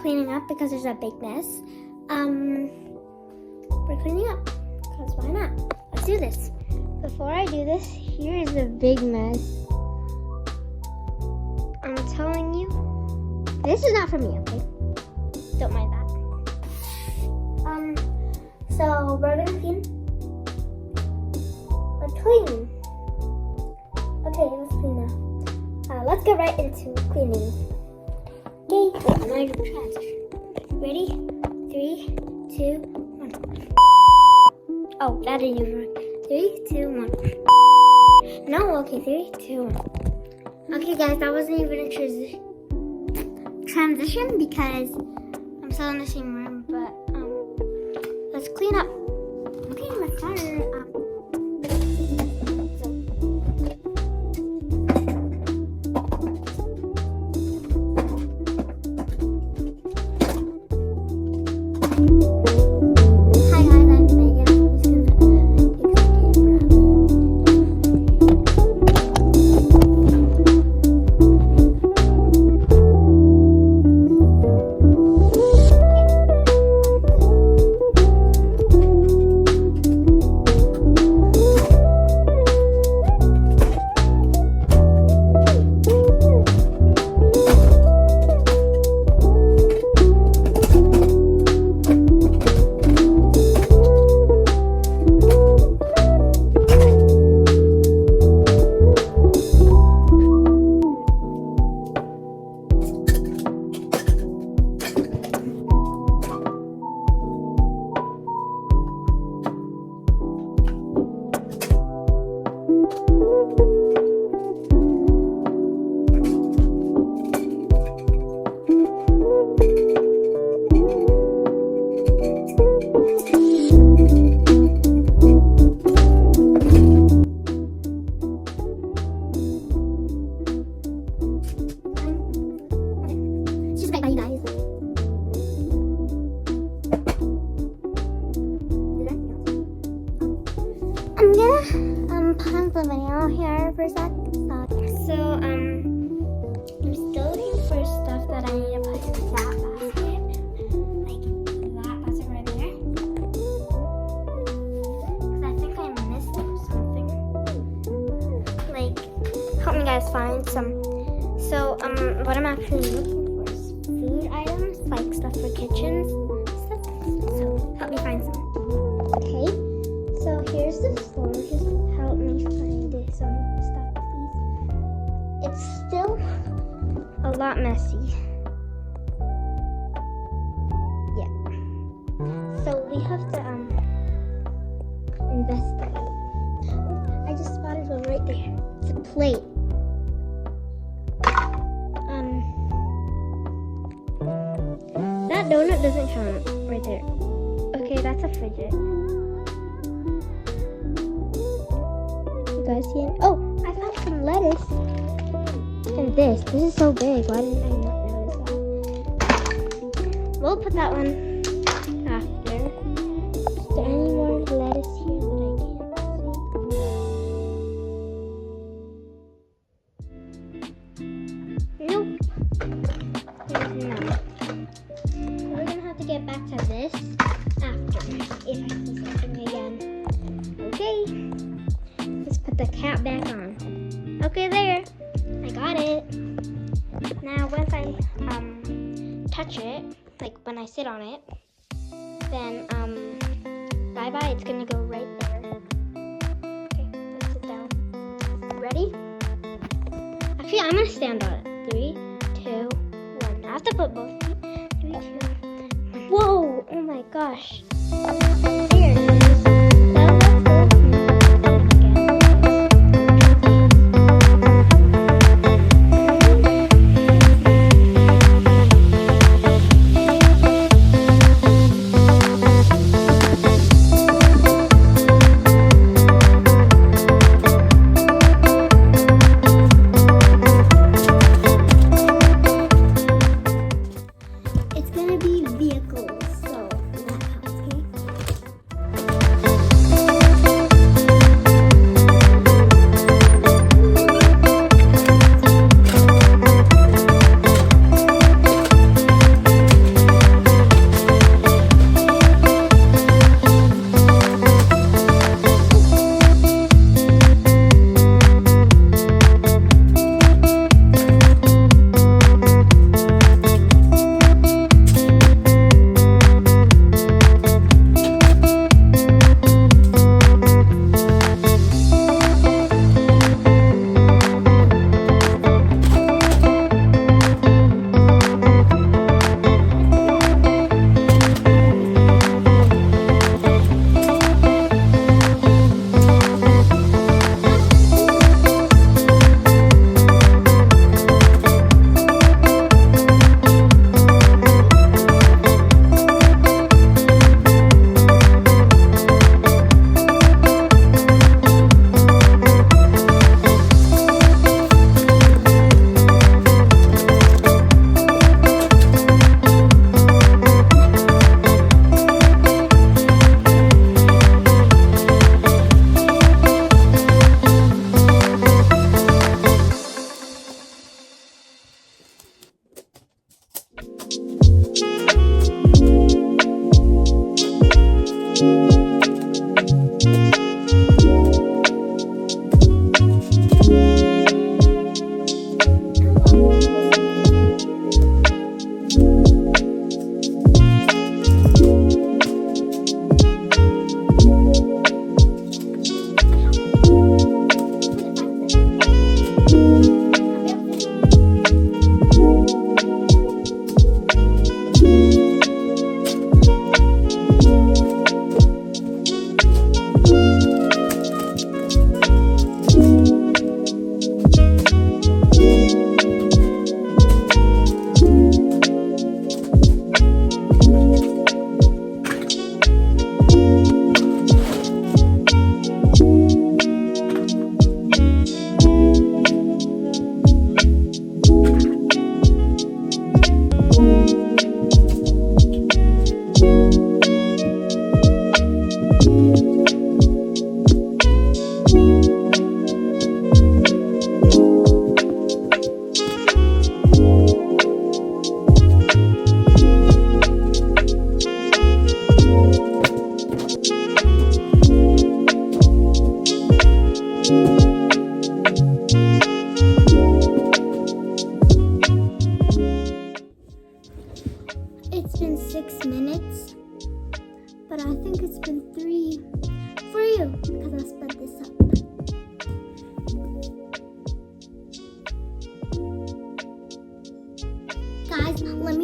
cleaning up because there's a big mess. We're cleaning up because why not? Let's do this. Before I do this, here is the big mess. I'm telling you, this is not for me, okay? Don't mind that. So we're gonna clean. Let's clean. Okay, let's clean now. Let's get right into cleaning. Okay, I'm gonna do transition. Ready? 3, 2, 1. Oh, that didn't even work. 3, 2, 1. No, okay, 3, 2, 1. Okay, guys, that wasn't even a transition because I'm still in the same room, but let's clean up. Okay, let's start. Hi guys, I'm Megan. I'm just gonna put on the video here for a sec. So, I'm still looking for stuff that I need to put in that basket. Like that basket right there. Because I think I missed something. Like, help me guys find some. So, what I'm actually looking for is food items, like stuff for kitchens. So, help me find some. Okay. So here's the floor. Just help me find some stuff, please. It's still a lot messy. Yeah. So we have to investigate. I just spotted one right there. It's a plate. That donut doesn't count right there. Okay, that's a fidget. You guys see it? Oh, I found some lettuce. And this is so big. Why didn't I not notice that? We'll put that one after. Is there any more lettuce here that I can't see? Nope. There's none. We're gonna have to get back to this after if I see something again. Okay. Let's put the cap back on. Okay, there. I got it. Now, once I touch it, like when I sit on it, then bye-bye. It's gonna go right there. Okay, let's sit down. Ready? Actually, I'm gonna stand on it. 3, 2, 1. I have to put both feet. 3, 2, 1. Whoa! Oh my gosh. There it is. It's gonna be vehicles, so that counts, okay?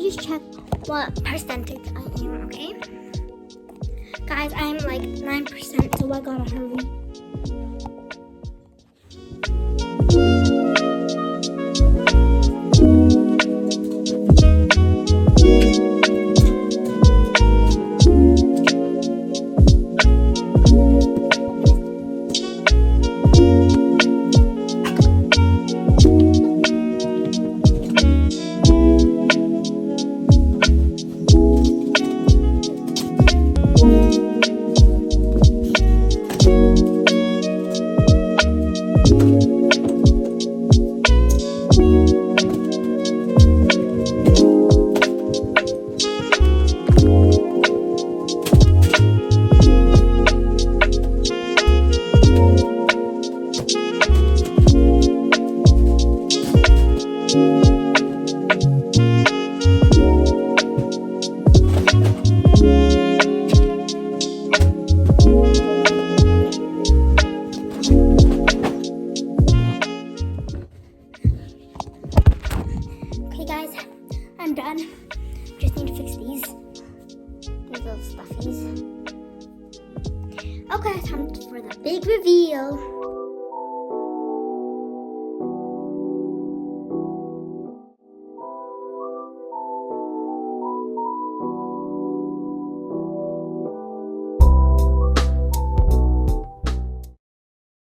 please check what percentage I am, okay? Guys, I'm like 9%, so I gotta hurry.